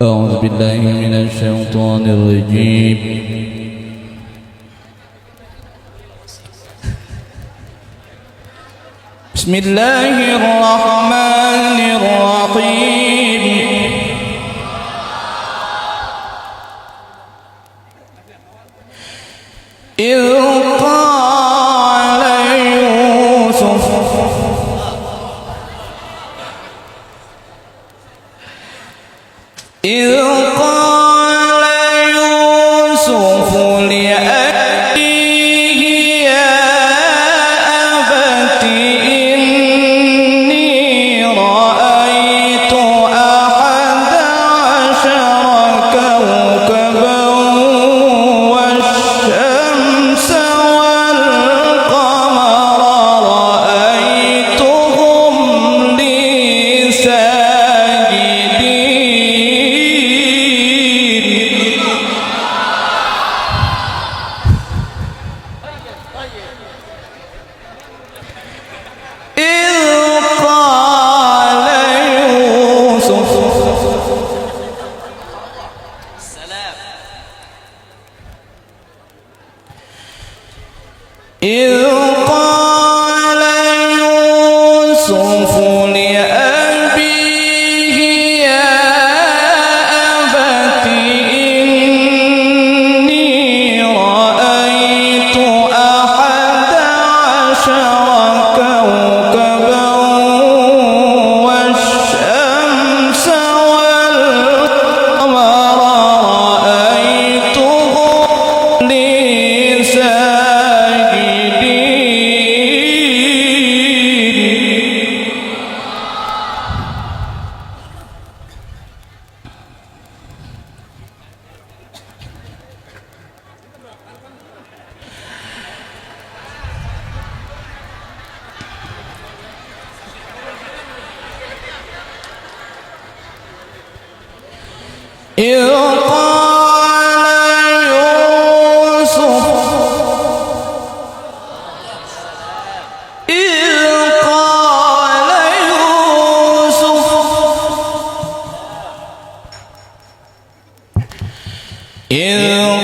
أعوذ بالله من الشيطان الرجيم. بسم الله الرحمن الرحيم. إذ قال يوسف لأبيه يا أبت إني رأيت أحد عشر كوكبا والشمس والقمر رأيتهم لي ساجدين. إذ قال يوسف لأبيه يا أبت إني رأيت أحد عشر كوكبا والشمس والقمر رأيتهم لي إذ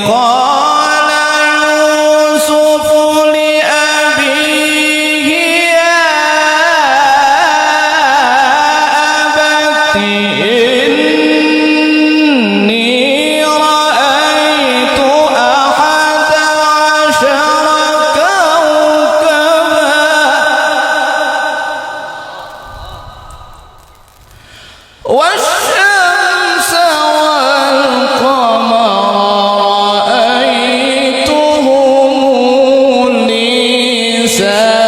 قال يوسف لأبيه يا أبت إني رأيت أحد عشر كوكبا والشمس والقمر رأيتهم لي ساجدين.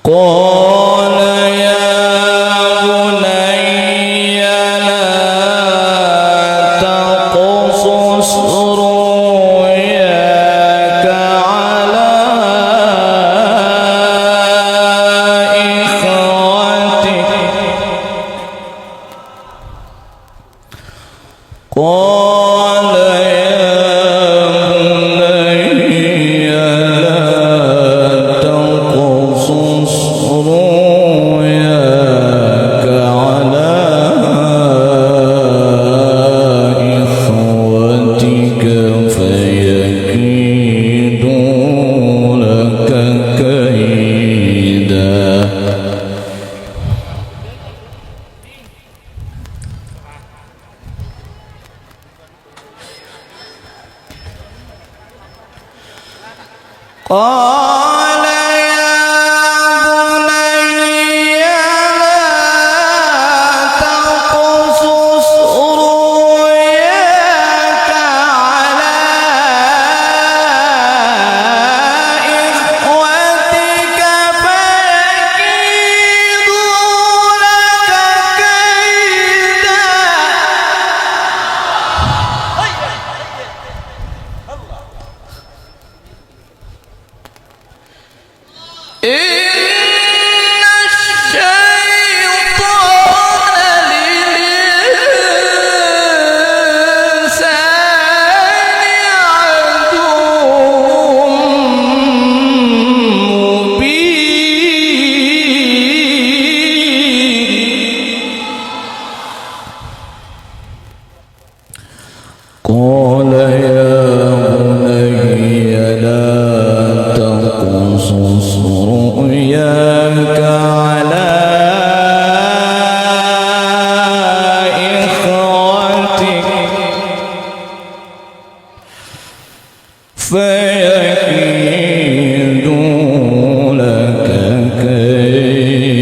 قال يا بني لا تقصص رؤياك على إخوتك. قال يا بني لا تقصص رؤياك على إخوتك فيكيدوا لك كيدا. قال يا بني لا تقصص رؤياك على إخوتك فيكيدوا لك كيدا. قال يا بني لا تقصص رؤياك على إخوتك فيكيدوا لك كيدا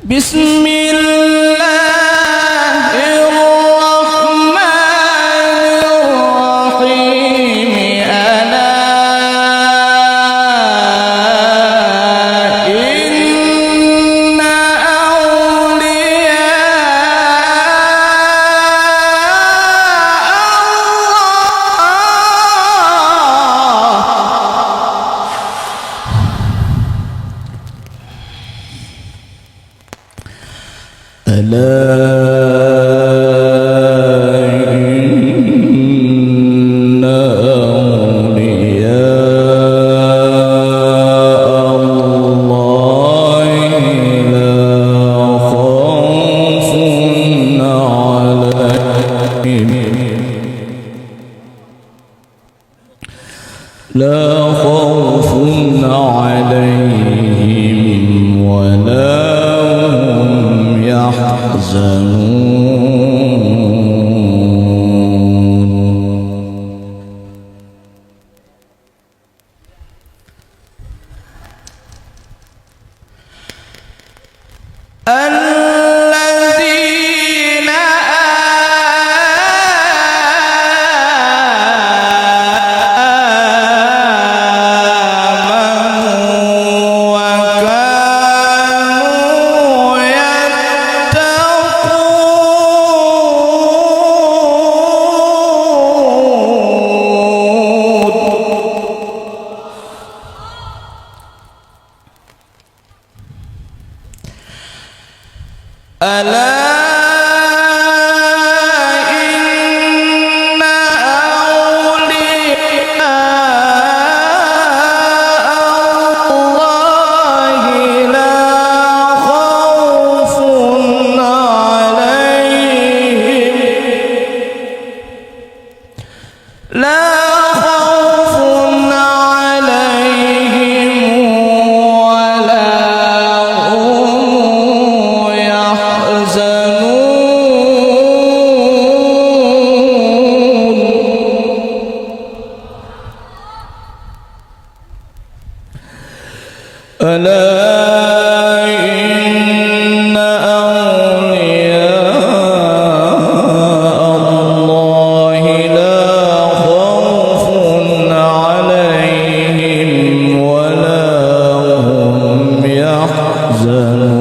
بسم الله الرحمن الرحيم ألا إن لا خوف عليهم ولا هم يحزنون. الذين ألا إن أولياء الله لا خوف عليهم ولا هم يحزنون. ألا إن أولياء الله لا خوف عليهم ولا هم يحزنون.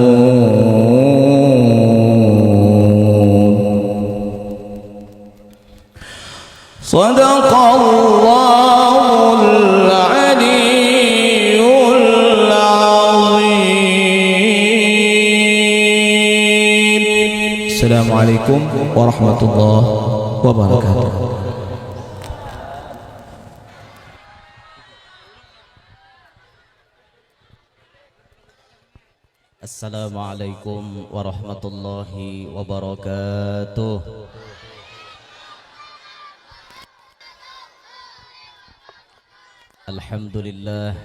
صدق الله العلي العظيم. السلام عليكم ورحمة الله وبركاته. Assalamualaikum warahmatullahi wabarakatuh. Alhamdulillah.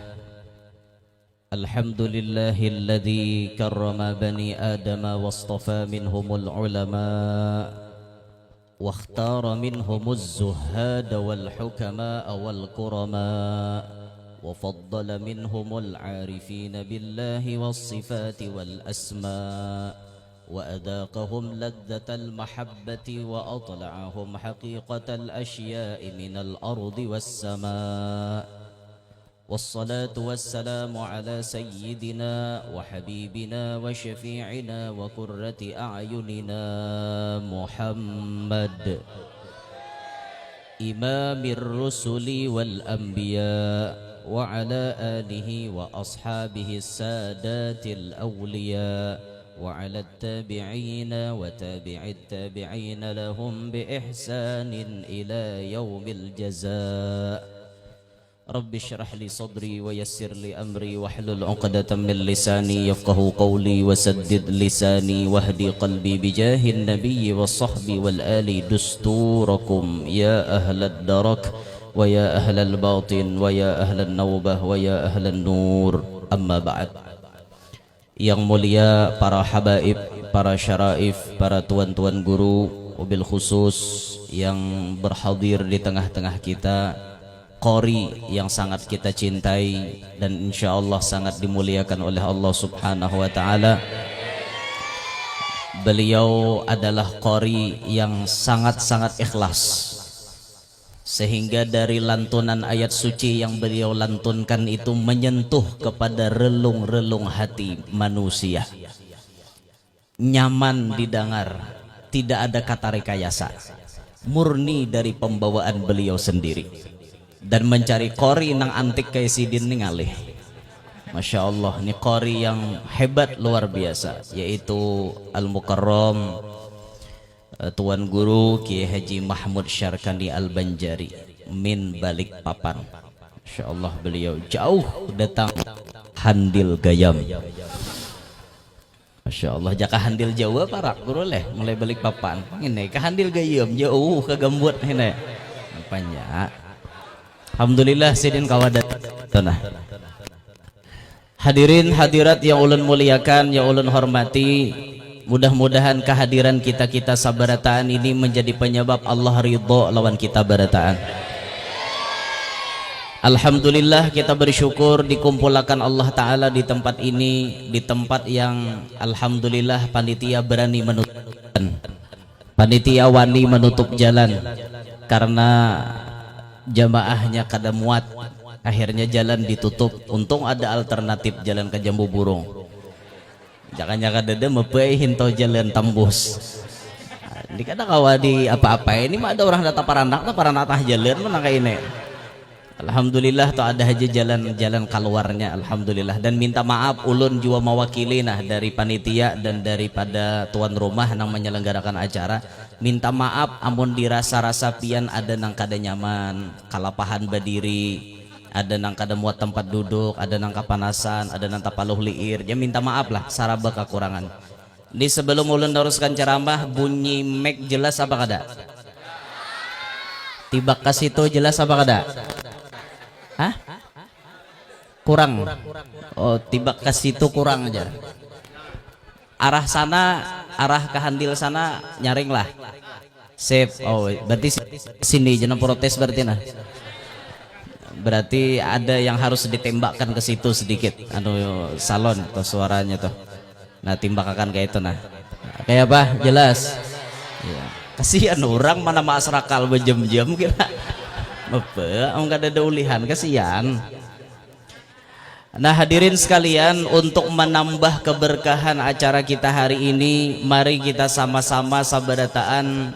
Alhamdulillahilladzi karrama bani Adam wastafa minhumul ulama wakhtara minhumuz zuhad wal hukama wal kurama wa faddala minhumul arifin billahi was sifati wal asma wa adaqahum ladzatal mahabbati wa atla'ahum haqiqatal asya'i minal ardi was samaa. والصلاة والسلام على سيدنا وحبيبنا وشفيعنا وقرة أعيننا محمد إمام الرسل والأنبياء وعلى آله وأصحابه السادات الأولياء وعلى التابعين وتابع التابعين لهم بإحسان إلى يوم الجزاء. Rabbi syrah li sadri wa yassir li amri wahlul 'uqdatam min lisani yafqahu qawli wa saddid lisani wahdi qalbi bijahin nabiyyi was sahbi wal ali dusturakum ya ahlad darak wa ya ahlal batin wa ya ahlan nawbah wa ya ahlan nur. Amma ba'd. Yang mulia para habaib, para syaraif, para tuan-tuan guru, wabil khusus yang berhadir di tengah-tengah kita, qori yang sangat kita cintai dan insyaallah sangat dimuliakan oleh Allah Subhanahu wa taala. Beliau adalah qori yang sangat-sangat ikhlas, sehingga dari lantunan ayat suci yang beliau lantunkan itu menyentuh kepada relung-relung hati manusia, nyaman didengar, tidak ada kata rekayasa, murni dari pembawaan beliau sendiri. Dan mencari qori nang antik kayak sidin nih ngalih. Masya Allah, ini qori yang hebat luar biasa, yaitu Al-Mukarram Tuan Guru Kiai Haji Mahmud Syarkani Al-Banjari min Balikpapan. Masya Allah, beliau jauh datang Handil Gayam. Masya Allah, jaka Handil Jawa parak guru leh mulai Balikpapan ini ke Handil Gayam jauh ke Gambut ini apanya. Alhamdulillah sidin kawadat tanah. Hadirin hadirat yang ulun muliakan, yang ulun hormati, mudah-mudahan kehadiran kita sabarataan ini menjadi penyebab Allah ridho lawan kita barataan. Alhamdulillah kita bersyukur dikumpulkan Allah Ta'ala di tempat ini, di tempat yang alhamdulillah panitia berani menutup, panitia wani menutup jalan karena jamaahnya kada muat, akhirnya jalan ditutup. Untung ada alternatif jalan ke Jambu Burung, jangan-jangan dede mepai hinto jalan tembus. Ini kada kawadi apa-apa ini mah ada orang data paranak tah jalan mana kayak ini. Alhamdulillah tuh ada aja jalan keluarnya, alhamdulillah. Dan minta maaf ulun juga mewakili nah dari panitia dan daripada tuan rumah yang menyelenggarakan acara. Minta maaf amun dirasa-rasa pian ada nang kada nyaman, kalapahan berdiri, ada nang kada muat tempat duduk, ada nang kapanasan, ada nang tapaluh liir. Ya minta maaf lah saraba kekurangan. Di sebelum ulun teruskan ceramah bunyi mic jelas apa kada? Tibak kasih itu jelas apa kada? Hah? Kurang. Oh, tibak kasih itu kurang aja. Arah sana, arah ke Handil sana nyaring lah. Sip. Oh, berarti sini jangan protes berarti nah. Berarti ada yang harus ditembakkan ke situ sedikit. Anu salon tuh suaranya tuh. Nah, timbakan kayak itu nah. Kayak apa? Jelas. Ya. Kasihan orang mana masrakal berjam-jam kira. Apa? Enggak ada ulihan, kasihan. Nah hadirin sekalian, untuk menambah keberkahan acara kita hari ini, mari kita sama-sama sabarataan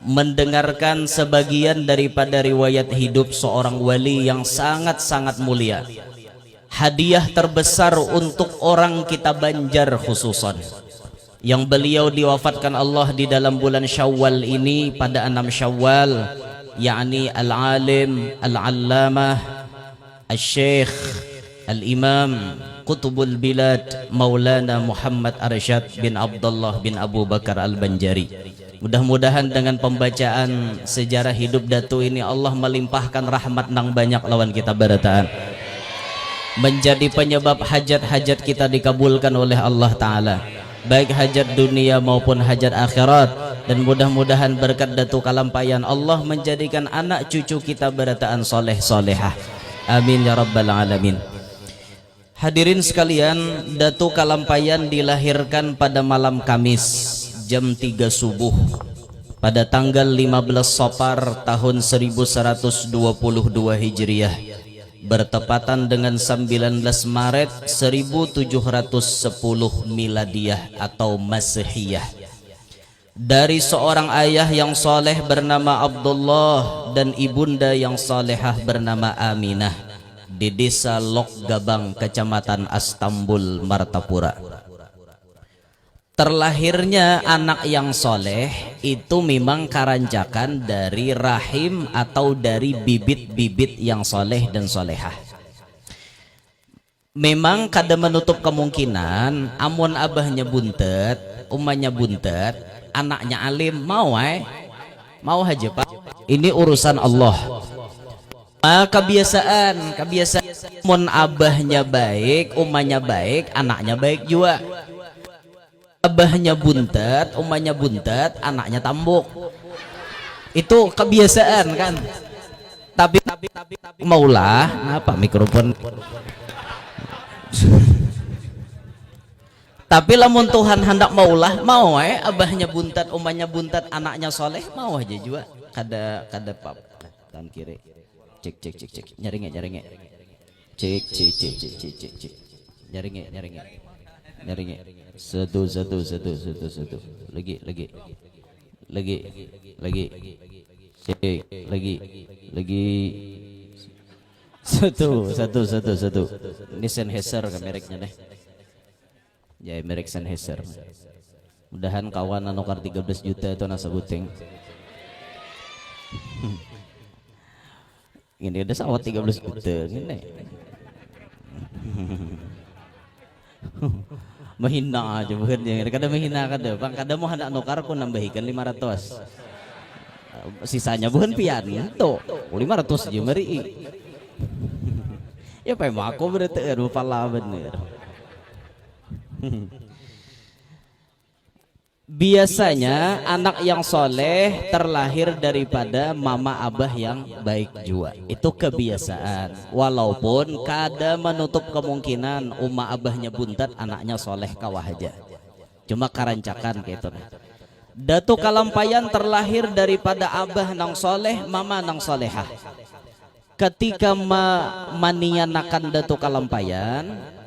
mendengarkan sebagian daripada riwayat hidup seorang wali yang sangat-sangat mulia. Hadiah terbesar untuk orang kita Banjar khususan, yang beliau diwafatkan Allah di dalam bulan Syawal ini pada 6 Syawal, yakni al-alim al-allamah al-syekh al-imam Qutbul Bilad Maulana Muhammad Arsyad bin Abdullah bin Abu Bakar Al-Banjari. Mudah-mudahan dengan pembacaan sejarah hidup Datu ini Allah melimpahkan rahmat nang banyak lawan kita barataan, menjadi penyebab hajat-hajat kita dikabulkan oleh Allah Ta'ala, baik hajat dunia maupun hajat akhirat. Dan mudah-mudahan berkat Datu Kalampayan Allah menjadikan anak cucu kita barataan soleh solehah, amin ya rabbal alamin. Hadirin sekalian, Datu Kalampayan dilahirkan pada malam Kamis jam 3 subuh pada tanggal 15 Safar tahun 1122 Hijriah, bertepatan dengan 19 Maret 1710 Miladiyah atau Masihiyah, dari seorang ayah yang soleh bernama Abdullah dan ibunda yang solehah bernama Aminah di desa Lok Gabang, kecamatan Astambul, Martapura. Terlahirnya anak yang soleh itu memang karancakan dari rahim atau dari bibit-bibit yang soleh dan solehah. Memang kada menutup kemungkinan amun abahnya buntet, umahnya buntet, anaknya alim, mau aja pak, ini urusan Allah. Kebiasaan mun abahnya baik, umahnya baik, anaknya baik juga. Abahnya buntet, umahnya buntet, anaknya tambuk. Itu kebiasaan kan. Tapi maulah apa mikrofon. Tapi lamun Tuhan hendak maulah, mau abahnya buntet, umahnya buntet, anaknya soleh, mau aja juga. Kada pap. Tan kiri. Cek. Nyaringe. Cek. Nyaringe. Satu. Lagi. Cek. Lagi. Satu. Ini Sennheiser ke mereknya deh. Ya merek Sennheiser. Mudahan kawan nukar 13 juta itu nasa buteng. Ini ada sawat 13 juta ini. Mahina aja bukan yang kada mahina kada bang, kada mau hendak nukar ku nambahikan 500, sisanya bukan pian itu 500 aja meri. Ya pak aku berarti lupa lah bener. Biasanya anak yang soleh terlahir daripada mama abah yang baik juga. Itu kebiasaan. Walaupun kada menutup kemungkinan umma abahnya buntet, anaknya soleh kawah aja. Cuma karancakan kayak itu. Datu Kalampayan terlahir daripada abah nang soleh, mama nang solehah. Ketika manianakan Datu Kalampayan,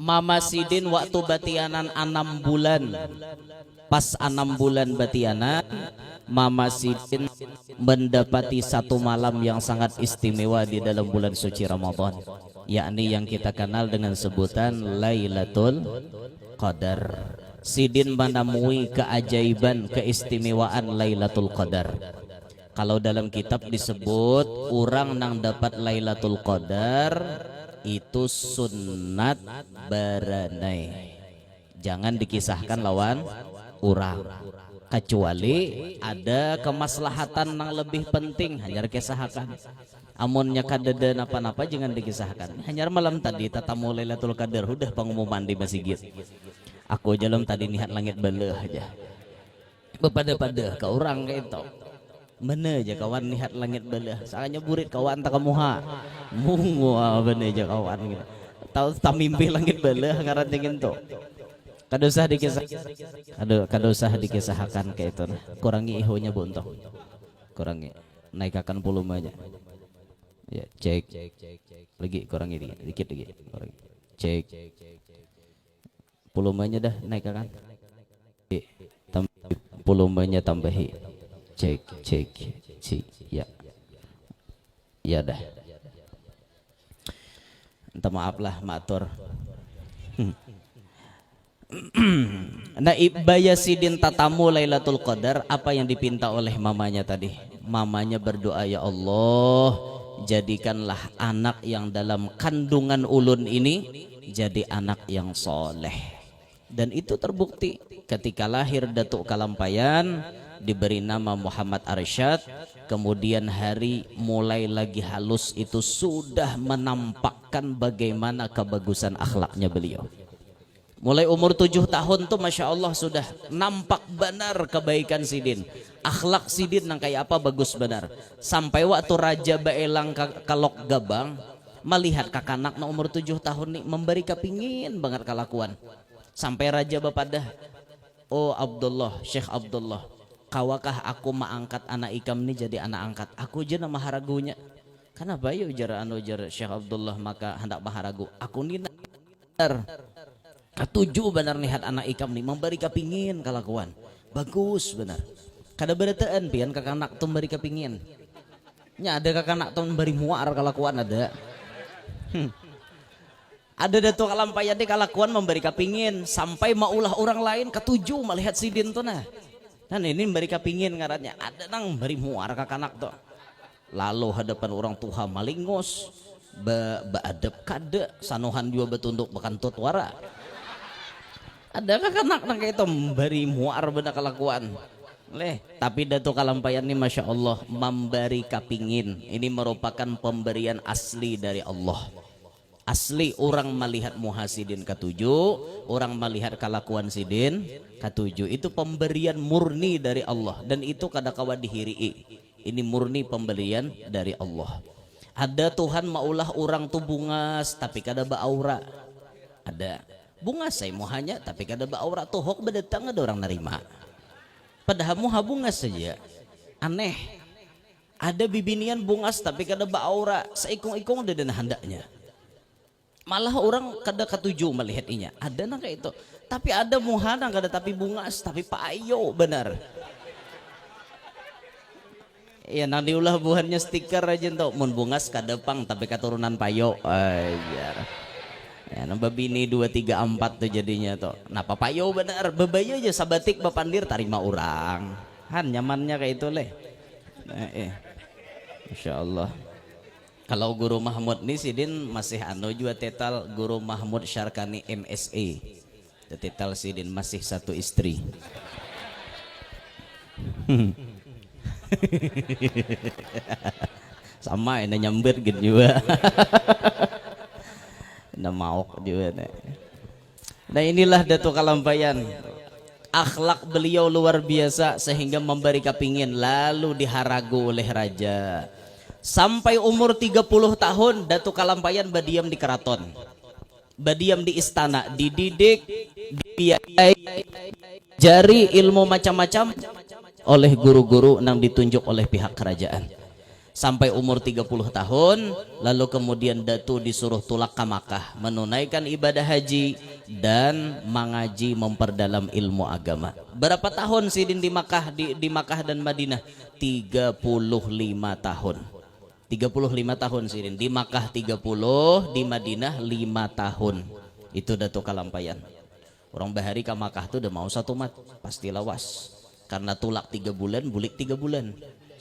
Mama Sidin waktu batianan 6 bulan. Pas 6 bulan batianan, Mama Sidin mendapati satu malam yang sangat istimewa di dalam bulan suci Ramadan, yakni yang kita kenal dengan sebutan Lailatul Qadar. Sidin menemui keajaiban, keistimewaan Lailatul Qadar. Kalau dalam kitab disebut orang nang dapat Lailatul Qadar itu sunat baranai, jangan dikisahkan lawan orang, kecuali ada kemaslahatan yang lebih penting hanya kisahkan. Amunnya kadada napa-napa jangan dikisahkan. Hanya malam tadi tatamu Lailatul Qadar udah pengumuman di masjid. Aku jalan tadi nihat langit belah aja. Bepada-pada ke orang kayak itu. Mana aja kawan nihat langit belah. Soalnya burit kawan tak kamuha. Mungu bener aja kawan gitu. Tahu tak mimpi langit belah ngaran gitu. Kada usah dikisah. Kada usah dikisahkan kayak itu. Kurangi ihonya bontong. Kurangi. Naikkan volume aja. Ya, cek. Lagi kurangi dikit lagi. Kurangi. Cek. Volumenya dah naikkan. Volumenya tambahi. Cek. Ya dah. Minta maaf lah matur. Nah, Ibaya Sidin tatamu Lailatul Qadar, apa yang dipinta oleh mamanya tadi? Mamanya berdoa, ya Allah, jadikanlah anak yang dalam kandungan ulun ini jadi anak yang soleh. Dan itu terbukti ketika lahir Datuk Kalampayan. diberi nama Muhammad Arsyad. Kemudian hari mulai lagi halus itu sudah menampakkan bagaimana kebagusan akhlaknya beliau. Mulai umur 7 tahun tuh Masya Allah sudah nampak benar kebaikan Sidin. Akhlak Sidin yang kayak apa bagus benar. Sampai waktu Raja Baelang Kalok Gabang melihat kakanak na umur 7 tahun nih memberi kepingin banget kelakuan. Sampai Raja Bapadah, oh Abdullah, Syekh Abdullah, kawakah aku mengangkat anak ikam nih jadi anak angkat. Aku aja nama haragunya. Kenapa ya ujar Syekh Abdullah maka hendak maharagu. Aku nih benar. Ketujuh benar lihat anak ikam nih memberi kepingin kelakuan bagus benar. Kada berataan pian kakanak tuh memberi kepingin. Nya ada kakanak tuh memberi muar kelakuan ada. Ada datu kalampayan di kelakuan memberi kepingin sampai maulah orang lain ketujuh melihat Sidin tuh nah. Dan ini memberi kepingin ngarannya ada nang memberi muar kakanak tuh. Lalu hadapan orang tua malingos beadab kada sanuhan juga betunduk bekantut wara. Ada kakanak nang kayak itu memberi muar benda kelakuan tapi datu kalampayan ini Masya Allah memberi kapingin. Ini merupakan pemberian asli dari Allah. Asli orang melihat muhasidin ketujuh, orang melihat kelakuan Sidin ketujuh, itu pemberian murni dari Allah. Dan itu kada kawa dihirii. Ini murni pemberian dari Allah. Ada Tuhan maulah orang tuh bungas tapi kada baaura. Ada bungas saya muhanya tapi kada baaura tuh hok berdatang ada orang nerima. Padahal muha bungas saja. Aneh. Ada bibinian bungas tapi kada baaura, seikung-ikung ada dan hendaknya. Malah orang kada ketujuh melihat inya. Ada nang kayak itu. Tapi ada muha nang kada tapi bungas tapi payo benar. Ya nang diulah buhannya stiker aja tuh mun bungas kada pang tapi keturunan payo. Ajar. Ya nambah bini 2 3 4 tuh jadinya tuh. Napa payo benar bebayo aja sabatik bapandir tarima orang. Han nyamannya kayak itu leh. Masya Allah. Kalau Guru Mahmud nih Sidin masih juga tetal Guru Mahmud Syarkani MSA. Tetal Sidin masih satu istri. Sama ini nyambir gitu juga. Nah maok juga nah inilah Datuk Kalampayan, akhlak beliau luar biasa sehingga memberi kepingin lalu diharagu oleh raja. Sampai umur 30 tahun Datuk Kalampayan badiam di keraton, badiam di istana, dididik, dibiayai, jari ilmu macam-macam oleh guru-guru yang ditunjuk oleh pihak kerajaan. Sampai umur 30 tahun lalu kemudian Datu disuruh tulak ke Makkah menunaikan ibadah haji dan mengaji memperdalam ilmu agama. Berapa tahun Sidin di Makkah di Makkah dan Madinah? 35 tahun. 35 tahun Sidin di Makkah 30, di Madinah 5 tahun. Itu Datu Kalampayan. Orang bahari ke Makkah tuh udah mau satu mat pasti lawas. Karena tulak 3 bulan, bulik 3 bulan.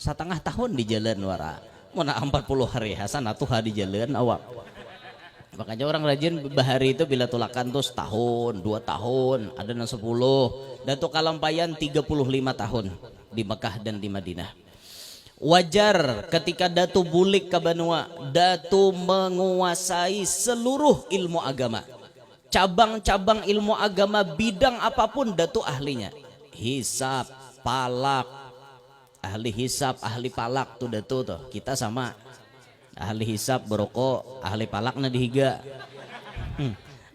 Setengah tahun di jalan wara. Mau nak 40 hari hasan atau hari di jalan awak. Makanya orang rajin bahari itu bila tulakan tuh setahun, 2 tahun, ada yang 10. Datuk Kalampayan 35 tahun di Mekah dan di Madinah. Wajar ketika Datu bulik ke Banua, Datu menguasai seluruh ilmu agama. Cabang-cabang ilmu agama bidang apapun Datu ahlinya. Hisab, palak, ahli hisab, ahli palak tuh Datu tuh. Kita sama ahli hisab berokok, ahli palak na dihiga.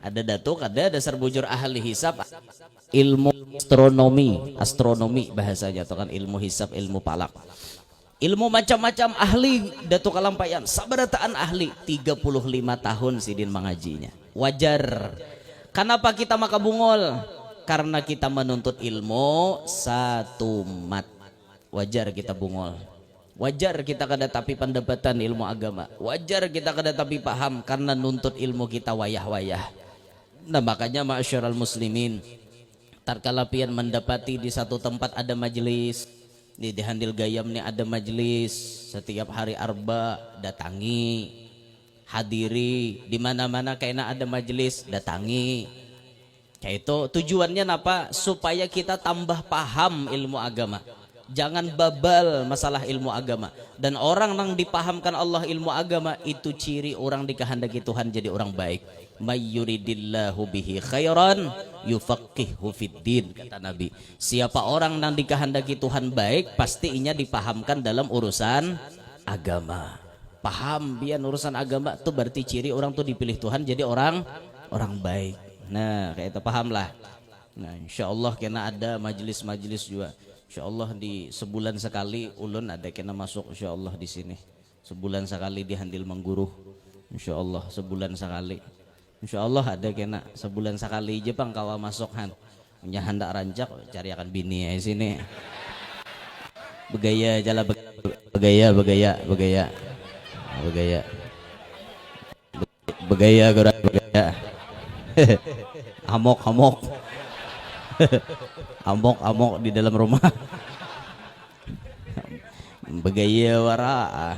Ada Datuk, ada dasar bujur ahli hisab, ilmu astronomi bahasanya tuh kan, ilmu hisab, ilmu palak, ilmu macam-macam ahli Datuk Kalampayan. Sabarataan ahli 35 tahun Sidin mengajinya. Wajar. Kenapa kita maka bungol? Karena kita menuntut ilmu satu mat. Wajar kita bungol, wajar kita kada tapi pendapatan ilmu agama, wajar kita kada tapi paham karena nuntut ilmu kita wayah-wayah. Nah makanya ma'asyiral muslimin, tatkala pian mendapati di satu tempat ada majelis, di Handil Gayam nih ada majelis, setiap hari arba datangi, hadiri, di mana-mana kayaknya ada majelis datangi. Kayak itu tujuannya apa? Supaya kita tambah paham ilmu agama. Jangan babal masalah ilmu agama. Dan orang yang dipahamkan Allah ilmu agama itu ciri orang dikehendaki Tuhan jadi orang baik. May yuridillahu bihi khairan yufaqihu fiddin, kata Nabi. Siapa orang yang dikehendaki Tuhan baik, pasti inya dipahamkan dalam urusan agama. Paham biar urusan agama tuh berarti ciri orang tuh dipilih Tuhan jadi orang baik. Nah, kayak itu pahamlah. Nah, insyaallah kena ada majelis-majelis juga. Insyaallah di sebulan sekali ulun ada kena masuk insyaallah di sini. Sebulan sekali di Handil Mangguru. Insyaallah sebulan sekali. Insyaallah ada kena sebulan sekali aja Bang kawa masuk han. Nya hendak rancak cari akan bini ya sini. Begaya jala begaya gerak begaya. Amok amok di dalam rumah. Begaya wara.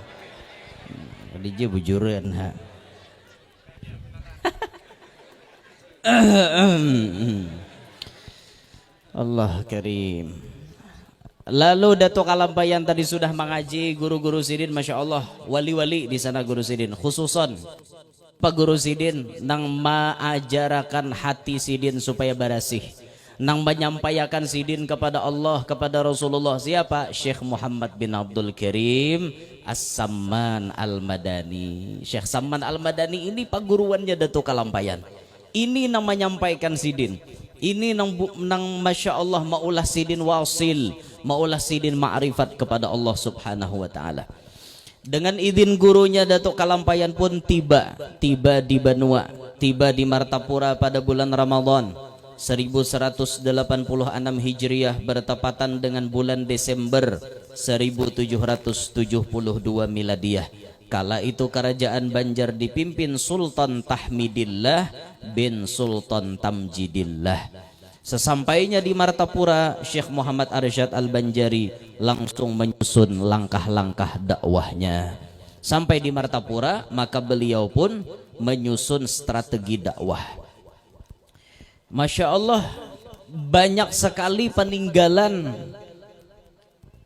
DJ bujuran ha. Allah Karim. Lalu Datuk Kalampayan tadi sudah mengaji guru-guru sidin, masya Allah, wali-wali di sana guru sidin, khususon Pak Guru Sidin nang maajarakan hati sidin supaya barasih, nang menyampaikan sidin kepada Allah, kepada Rasulullah. Siapa? Syekh Muhammad bin Abdul Karim As-Samman Al-Madani. Syekh Samman Al-Madani ini Pak Guruannya Datuk Kalampayan. Ini nang menyampaikan sidin. Ini nang masya Allah maulah sidin wasil, maulah sidin ma'rifat kepada Allah subhanahu wa ta'ala. Dengan izin gurunya Datuk Kalampayan pun tiba di Banua, tiba di Martapura pada bulan Ramadan 1186 Hijriah bertepatan dengan bulan Desember 1772 Miladiyah. Kala itu kerajaan Banjar dipimpin Sultan Tahmidillah bin Sultan Tamjidillah. Sesampainya di Martapura, Syekh Muhammad Arsyad Al-Banjari langsung menyusun langkah-langkah dakwahnya. Sampai di Martapura, maka beliau pun menyusun strategi dakwah. Masya Allah, banyak sekali peninggalan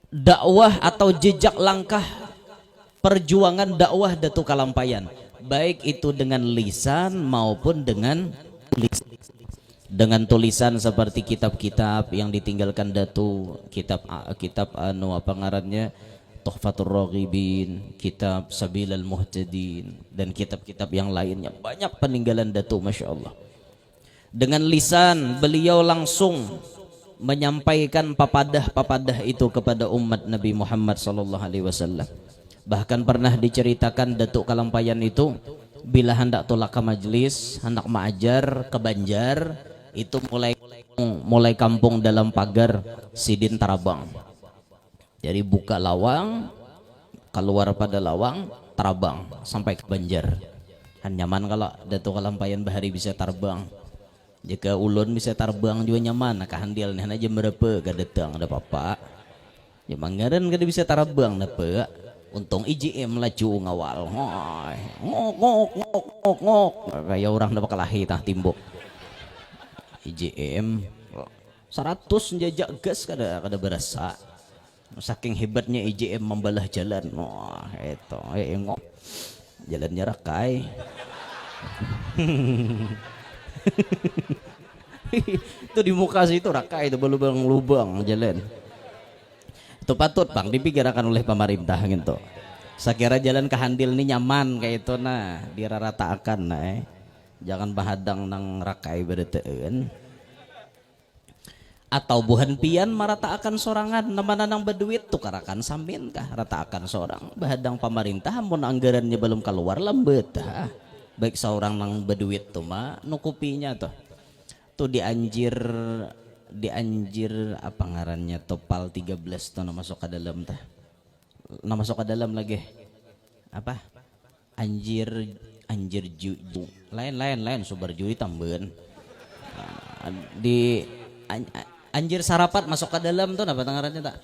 dakwah atau jejak langkah perjuangan dakwah Datuk Kalampayan, baik itu dengan lisan maupun dengan tulisan seperti kitab-kitab yang ditinggalkan Datu, kitab apa ngarannya, Tuhfatur Raghibin, kitab Sabilal Muhtadin, dan kitab-kitab yang lainnya. Banyak peninggalan Datu, masya Allah. Dengan lisan beliau langsung menyampaikan papadah itu kepada umat Nabi Muhammad SAW. Bahkan pernah diceritakan Datuk Kalampayan itu bila hendak tolak ke majlis, hendak mengajar ke Banjar, itu mulai kampung dalam pagar sidin Tarabang. Jadi buka lawang, keluar pada lawang, Tarabang sampai ke Banjar. Kan nyaman kalau Datuk Kalampayan bahari bisa terbang. Jika ulun bisa terbang juga nyaman, nak handil nih aja berapa gak datang ada apa-apa. Ya manggaran kada bisa terbang apa. Untung IJM laju ngawal. Ngok. Kayak orang dapat kelahi tah timbuk. IJM 100 jajak gas kada berasa. Saking hebatnya IJM membalah jalan. Wah, itu ngok. Jalannya rakai. Itu di muka situ rakai itu lubang jalan. Itu patut Bang dipikirkan oleh pemerintah gitu. Sakira jalan ke Handil ini nyaman kayak itu nah, diraratakan nah. Jangan bahadang nang rakai bereteun. Atau buhan pian marata akan sorangan namana nang berduit tukarakan samin kah rata akan seorang bahadang pemerintah mun anggarannya belum keluar lambat baik seorang nang berduit tuh mah nukupinya tuh dianjir apa ngarannya topal 13 tuh masuk ke dalam tah masuk ke dalam lagi apa anjir lain sobar juri tambahan di anjir sarapat masuk ke dalam tuh apa ngarannya tak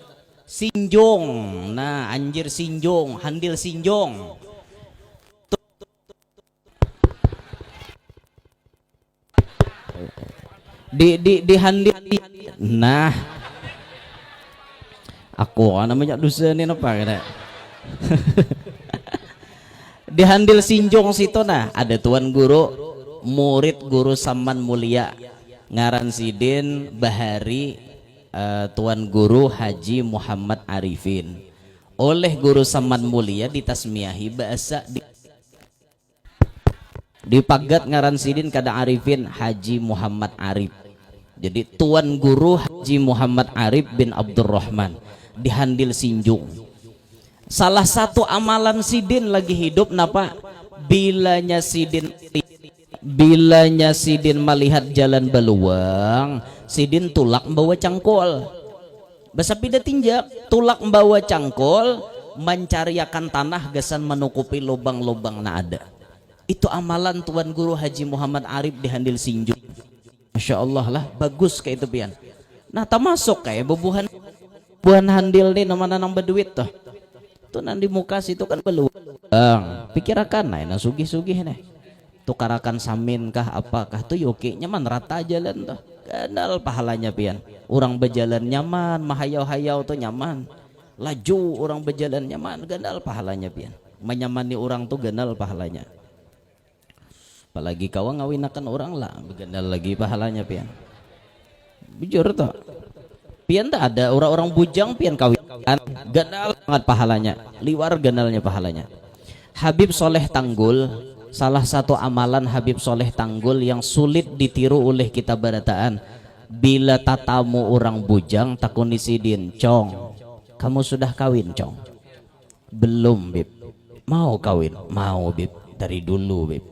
sinjong. Nah anjir sinjong, handil sinjong di handil. Nah Aku namanya dosa nih apa kena. Di Handil Sinjong situ nah ada tuan guru murid guru Saman Mulia ngaran Sidin Bahari, tuan guru Haji Muhammad Arifin oleh guru Saman Mulia ditasmiahi bahasa di pagat ngaran Sidin kada Arifin Haji Muhammad Arif. Jadi tuan guru Haji Muhammad Arif bin Abdurrahman di Handil Sinjung. Salah satu amalan Sidin lagi hidup napa? Bilanya Sidin melihat jalan beluang, Sidin tulak membawa cangkol. Basa pida tinjak, tulak membawa cangkol, mencariakan tanah gesan menutupi lubang-lubang na ada. Itu amalan tuan guru Haji Muhammad Arif di Handil Sinjung. Masya Allah lah, bagus kayak itu pian. Nah, tak masuk kayak bubuhan Handil nih namanya nang berduit tuh. Tuh nanti muka situ kan beluang. Pikirakan nah, sugih-sugih nih. Tukarakan samin kah apakah tuh yoki nyaman rata jalan tuh. Kenal pahalanya pian. Orang berjalan nyaman, mahayau-hayau tuh nyaman. Laju orang berjalan nyaman, kenal pahalanya pian. Menyamani orang tuh kenal pahalanya. Apalagi kau ngawinakan orang lah, begendal lagi pahalanya pian. Bujur toh. Pian tak ada orang-orang bujang pian kawinan, ganal banget pahalanya, liwar ganalnya pahalanya. Habib Soleh Tanggul, salah satu amalan Habib Soleh Tanggul yang sulit ditiru oleh kita barataan. Bila tatamu orang bujang takuni Sidin, Cong, kamu sudah kawin Cong? Belum Bib. Mau kawin? Mau Bib, dari dulu Bib.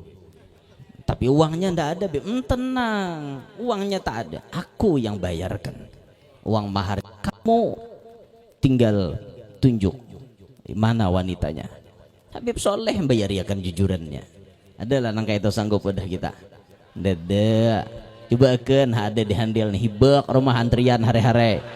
Tapi uangnya ndak ada Bib. Tenang, uangnya tak ada, aku yang bayarkan uang mahar. Kamu tinggal tunjuk mana wanitanya. Habib Soleh membayariakan jujurannya. Adalah nangka itu sanggup udah kita. Dede, coba kan ada di Handil nih hibak rumah antrian hari-hari.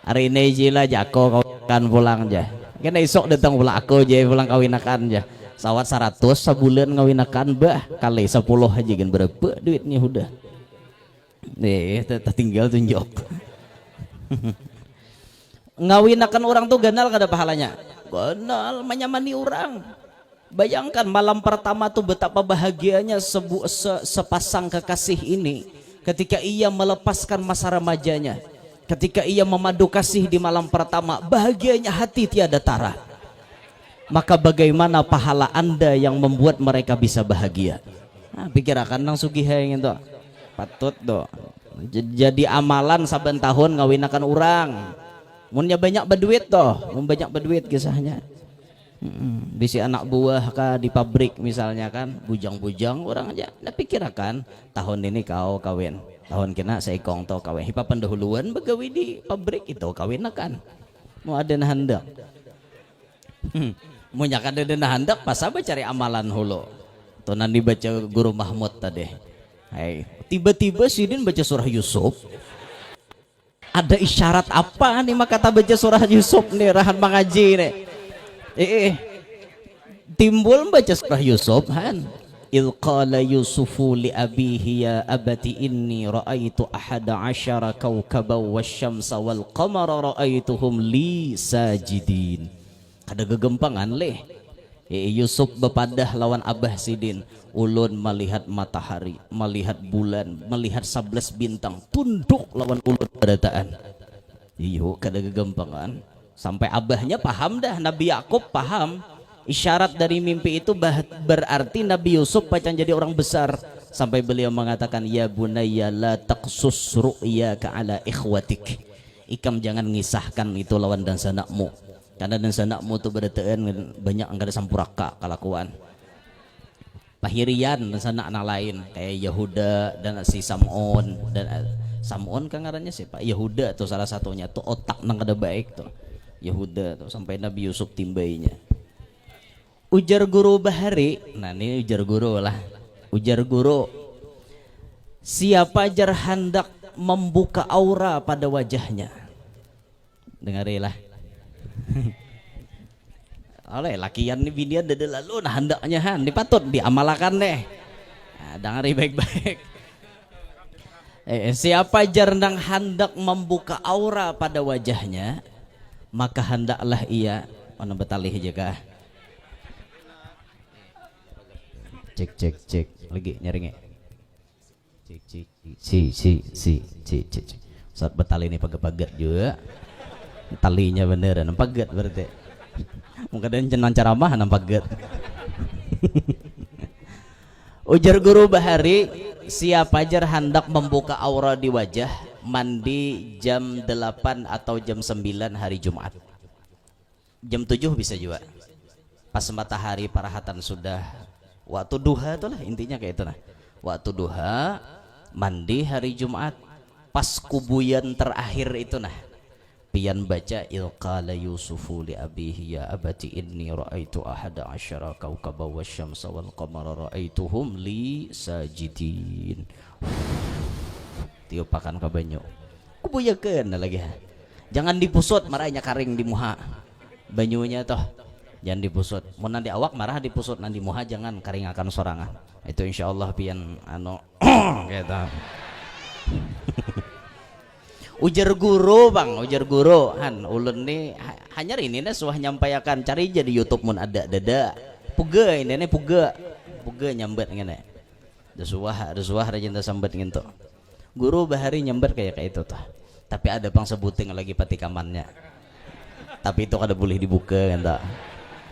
Hari ini jila jako kau kan pulang aja. Kena esok datang pula aku aja pulang kawinakan aja. Sawat 100 sebulan ngawinakan bah kali 10 aja kan berapa duitnya udah. Nih tinggal tunjuk. Ngawinakan orang tuh ganal kada pahalanya. Ganal menyamani orang. Bayangkan malam pertama tuh betapa bahagianya sepasang kekasih ini ketika ia melepaskan masa remajanya. Ketika ia memadu kasih di malam pertama, bahagianya hati tiada tara. Maka bagaimana pahala Anda yang membuat mereka bisa bahagia? Nah, pikirakan nang sugihai itu. Patut do. Jadi amalan saben tahun ngawinakan orang. Munnya banyak berduit toh, banyak berduit kisahnya. Bisi anak buah kah di pabrik misalnya kan, bujang-bujang orang aja. Nah pikirakan tahun ini kau kawin, tahun kena seikong to kawin. Hipa pendahuluan begawi di pabrik itu kawinakan. Mau ada hendak. Mau nyakada dana hendak pas apa cari amalan hulu. Tuh nanti baca Guru Mahmud tadi. Hai, tiba-tiba Sidin baca surah Yusuf. Ada isyarat apa nih maka kata baca surah Yusuf nih rahan mengaji nih. Timbul baca surah Yusuf kan. Il qala Yusufu li abihi ya abati inni ra'aitu ahada asyara kawkabaw wasyamsa wal qamara ra'aituhum li sajidin. Kada gegempangan leh. Yusuf bepadah lawan Abah Sidin. Ulun melihat matahari, melihat bulan, melihat 11 bintang, tunduk lawan ulun berataan. Iyo kada gegempangan. Sampai abahnya paham dah, Nabi Yakub paham. Isyarat dari mimpi itu berarti Nabi Yusuf pacan jadi orang besar. Sampai beliau mengatakan, ya bunayya la taqsus ru'yaka ala ikhwatik. Ikam jangan ngisahkan itu lawan dan sanakmu. Karena dan sanakmu itu berataan banyak angkada sampuraka kelakuan. Pahirian dan sanak anak lain kayak Yahuda dan si Sam'on. Dan Sam'on kan ngarannya siapa? Yahuda tuh salah satunya tuh otak nang kada baik tuh. Yahuda tuh sampai Nabi Yusuf timbainya. Ujar Guru Bahari, nah ini ujar guru lah. Ujar guru, siapa jar hendak membuka aura pada wajahnya? Dengarilah. Oleh lakian nih binian dede lalu nah hendaknya han dipatut diamalkan deh. Nah, dengari baik-baik. Siapa jar nang hendak membuka aura pada wajahnya? maka hendaklah ia mana betalih jaga. Cek lagi nyaringnya. Cek si saat betali ini paget juga talinya beneran paget berarti mungkin jenang ceramah paget. Ujar guru Bahari, siapa aja hendak membuka aura di wajah mandi jam 8 atau jam 9 hari Jumat, jam 7 bisa juga pas matahari parahatan sudah waktu duha itulah intinya kayak itu nah, waktu duha mandi hari Jumat pas kubuyan terakhir itu nah pian baca ilqala yusufu li abihi ya abati inni ra'aitu ahada asyara kawkaba wasyamsa wal qamara ra'aituhum li sajidin. Tiupakan ka banyu kubuyakeun lagi jangan dipusut marahnya karing di muha banyunya toh jangan dipusut mun nanti awak marah dipusut nanti muha jangan karing akan sorangan itu insyaallah pian anu kita. Ujar guru bang, ujar guru han ulun nih hanya ini nih suah nyampaikan cari jadi YouTube mun ada dada puga ini nih puga nyambet ngene desuah rajin sambet gitu guru Bahari nyambet kayak itu tuh tapi ada pang sebuting lagi patikamannya tapi itu kada boleh dibuka kan tak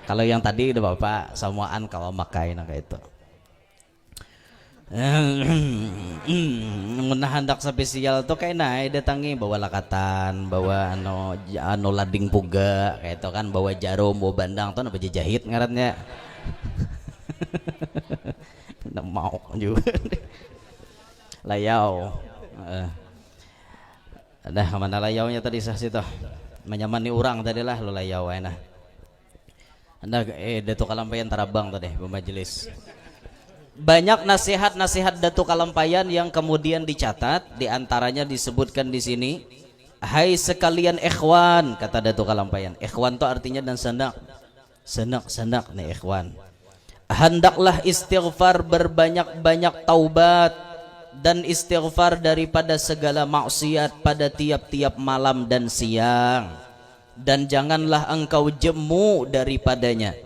kalau yang tadi udah bapak samaan kalau makai nah kayak itu. Mun handak spesial tuh kayak naik datangi bawa lakatan bawa anu lading puga kayak itu kan bawa jarum bawa bandang tuh apa jahit ngarannya. Nggak mau juga layau ada mana layaunya tadi sah situ menyamani orang tadi lah lo layau enak anda Datuk Kalampayan Tarabang tadi bermajelis. Banyak nasihat-nasihat Datuk Kalampayan yang kemudian dicatat, diantaranya disebutkan di sini. Hai sekalian ikhwan, kata Datuk Kalampayan. Ikhwan itu artinya dan senak nih ikhwan. Hendaklah istighfar berbanyak-banyak taubat dan istighfar daripada segala maksiat pada tiap-tiap malam dan siang. Dan janganlah engkau jemu daripadanya.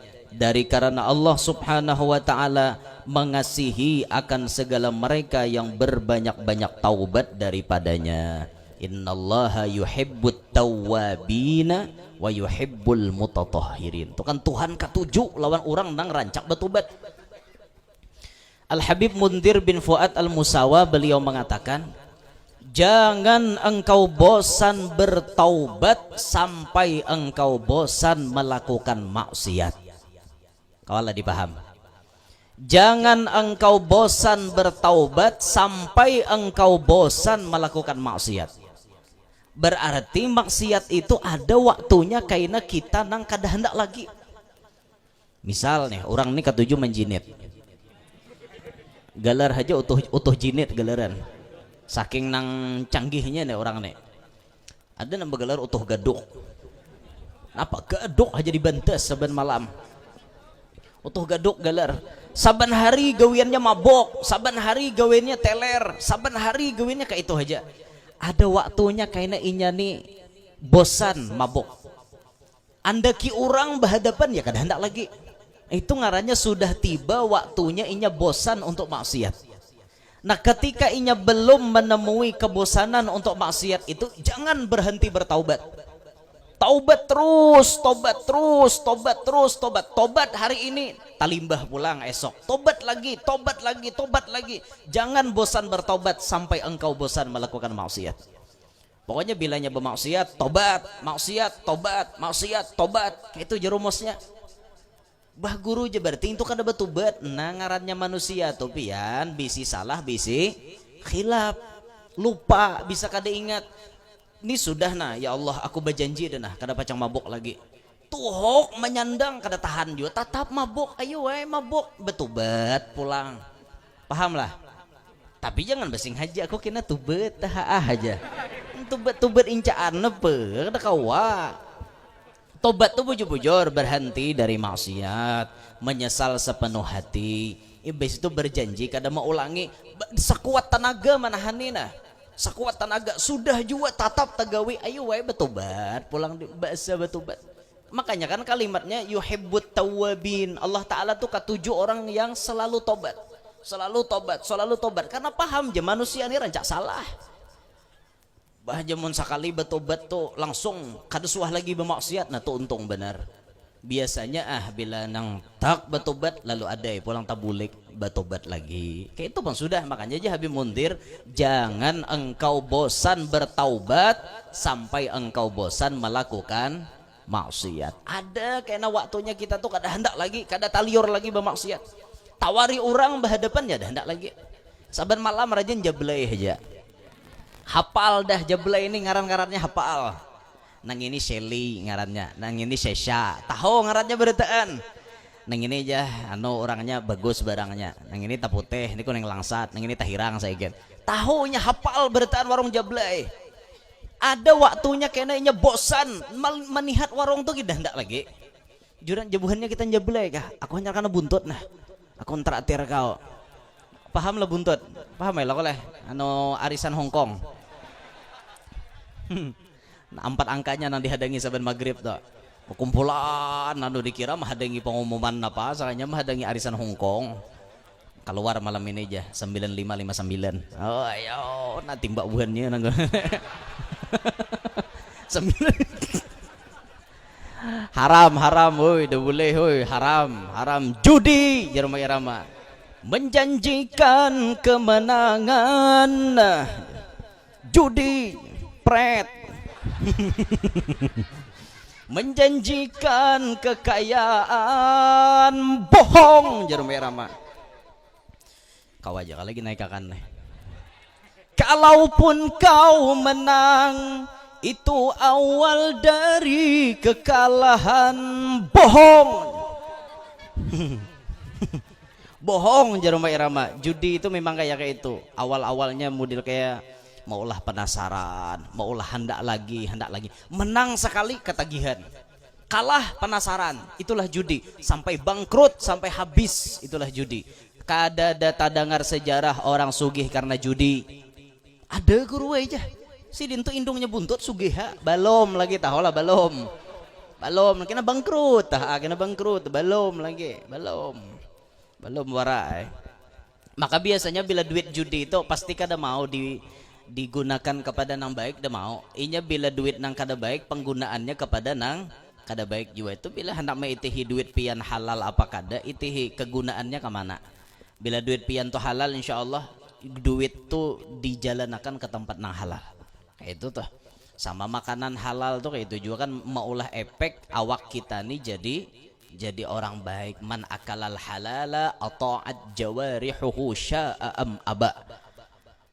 Karena Allah subhanahu wa ta'ala mengasihi akan segala mereka yang berbanyak-banyak taubat daripadanya. Innallaha yuhibbut tawwabina wa yuhibbul mutatahhirin. Itu kan Tuhan ketujuh lawan orang nang rancak bertobat. Al-Habib Mundir bin Fuad Al-Musawa beliau mengatakan, jangan engkau bosan bertaubat sampai engkau bosan melakukan maksiat. Kawalah dipaham. Jangan engkau bosan bertaubat sampai engkau bosan melakukan maksiat. Berarti maksiat itu ada waktunya karena kita nang kada hendak lagi. Misal nih orang ini ketujuh menjinit. Galar aja utuh jinit galaran. Saking nang canggihnya nih orang nih. Ada nang begalar utuh gaduk. Apa gaduk aja dibantes saban malam. Utuh gaduk galar saban hari gawiannya mabok, saban hari gawiannya teler, saban hari gawiannya kayak itu aja. Ada waktunya kayaknya inya nih bosan mabok. Anda ki orang berhadapan ya kada hendak lagi. Itu ngarannya sudah tiba waktunya inya bosan untuk maksiat. Nah ketika inya belum menemui kebosanan untuk maksiat itu jangan berhenti bertaubat. Taubat terus, tobat hari ini, talimbah pulang esok, tobat lagi. Jangan bosan bertobat sampai engkau bosan melakukan maksiat. Pokoknya bilanya bermaksiat, tobat, kayak itu jerumusnya. Bah guru aja berarti itu kada bertobat. Nah ngarannya manusia tuh pian, bisi salah, bisi khilaf, lupa, bisa kada ingat. Ini sudah nah ya Allah aku berjanji dah nah kada pacang mabuk lagi tuhok menyandang kada tahan juga tatap mabuk ayo mabuk betubat pulang paham lah tapi jangan basing haji aku kena tubat aja tubat incaan apa kada kawa tobat tuh bujur-bujur berhenti dari maksiat menyesal sepenuh hati iblis itu berjanji kada mau ulangi sekuat tenaga manahanina sakuat tenaga sudah juga tatap tagawi ayo wae betobat pulang bahasa betobat. Makanya kan kalimatnya yuhibbut tawwabin. Allah Ta'ala tuh ketujuh orang yang selalu tobat, selalu tobat, selalu tobat, karena paham je manusia ini rancak salah. Bah jamun sekali betobat tuh langsung kadesuah lagi bermaksiat, nah tuh untung benar. Biasanya bila nang tak betobat lalu ada pulang tabulik betobat lagi. Kayak itu pun sudah. Makanya aja Habib Muntir, jangan engkau bosan bertaubat sampai engkau bosan melakukan maksiat. Ada kena waktunya kita tuh kada hendak lagi, kada talior lagi bermaksiat. Tawari orang berhadapan ya dah hendak lagi. Saban malam rajin jablay aja. Hafal dah jablay ini ngaran-ngarannya hafal. Nang ini Shelly ngarannya, nang ini Sesha, tahu ngarannya beritaan. Nang ini aja, orangnya bagus barangnya. Nang ini taputeh, ini kuning langsat, nang ini tahirang saya gen. Tahunya hafal beritaan warung jablay. Ada waktunya kenanya bosan melihat warung tuh kita hendak lagi. Juran jebuhannya kita jablay kah? Aku hanya karena buntut nah. Aku traktir kau. Paham lah buntut? Paham ya lah oleh arisan Hongkong. Nah, 4 angkanya nang dihadangi saban maghrib tuh kumpulan dikira menghadangi pengumuman apa soalnya menghadangi arisan Hongkong. Keluar malam ini aja 9559. Oh ayo nanti mbak buannya nang haram woi udah boleh woi haram judi jarumah irama menjanjikan kemenangan judi pret menjanjikan kekayaan bohong jarum merah. Kau aja lagi naik akan nih. Kalaupun kau menang itu awal dari kekalahan bohong. Bohong jarum merah. Judi itu memang kayak itu. Awal-awalnya model kayak maulah penasaran, maulah hendak lagi, menang sekali ketagihan, kalah penasaran, itulah judi, sampai bangkrut, sampai habis, itulah judi. Kada data dengar sejarah orang sugih karena judi. Ada guru aja, si dintu indungnya buntut sugih balom lagi tahu lah balom kena bangkrut, balom lagi, balom warai. Maka biasanya bila duit judi itu pasti kada mau digunakan kepada nang baik dah mau. Inya bila duit nang kada baik penggunaannya kepada nang kada baik juga itu bila hendak meitihi duit pian halal apa kada itihi kegunaannya ke mana. Bila duit pian tu halal insyaallah duit tu dijalanakan ke tempat nang halal. Kayak itu tuh. Sama makanan halal tuh kayak itu juga kan maulah efek awak kita nih jadi orang baik. Man akalal halala ata'at jawarihuhu sya'am aba.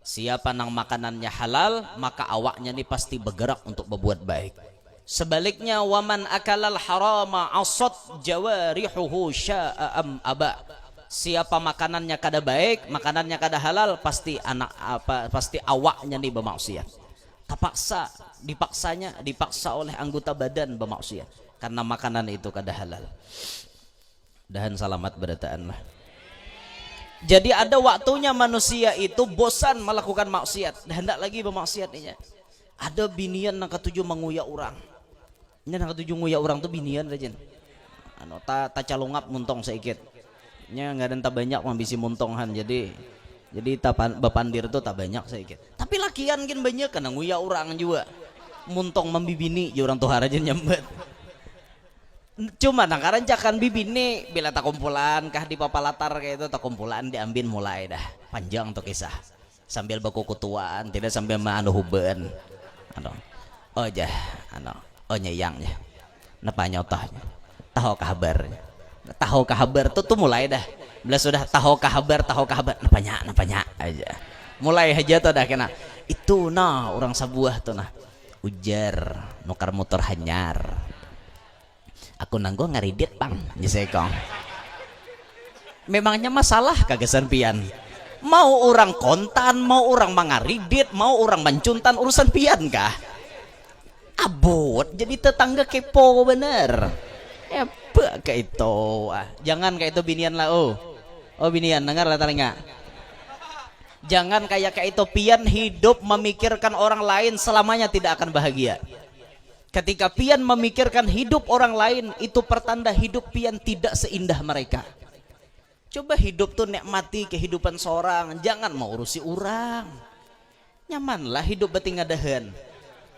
Siapa nang makanannya halal maka awaknya nih pasti bergerak untuk berbuat baik. Sebaliknya waman akalal harama asad jawarihuhu sya'am aba. Siapa makanannya kada baik, makanannya kada halal pasti pasti awaknya nih bermaksiat. Dipaksa oleh anggota badan bermaksiat karena makanan itu kada halal. Dan selamat berataan lah. Jadi ada waktunya manusia itu bosan melakukan maksiat, hendak lagi bermaksiatnya. Ada binian nang ketujuh menguyak orang. Ini nang ketujuh nguyak orang tuh binian aja. Ta calungap muntong sedikit. Nya nggak ada banyak mambisi muntonghan jadi bapandir tuh tak banyak sedikit. Tapi lakian kan banyak kan nguyak orang juga. Muntong membibini ya orang tuh aja nyambet. Cuma nangkaran cakan bibini bila tak kumpulan kah di papalatar kayak itu tak kumpulan diambil mulai dah panjang tuh kisah sambil baku kutuan tidak sambil manu huben oh jah nyayangnya napa nyotahnya tahu kabar tuh mulai dah bila sudah tahu kabar napanya aja mulai aja tuh dah kena itu orang sabuah tuh ujar nukar motor hanyar. Aku nanggo ngaridit pang nyesekong. Memangnya masalah kagasan pian. Mau orang kontan, mau orang mangaridit, mau orang mancuntan urusan pian kah? Abot jadi tetangga kepo bener. Apa kayak itu? Jangan kayak itu binian lah binian dengar lah telinga. Jangan kayak itu pian hidup memikirkan orang lain selamanya tidak akan bahagia. Ketika pian memikirkan hidup orang lain, itu pertanda hidup pian tidak seindah mereka. Coba hidup tuh nikmati kehidupan seorang, jangan mau urusi orang. Nyamanlah hidup betingadahan.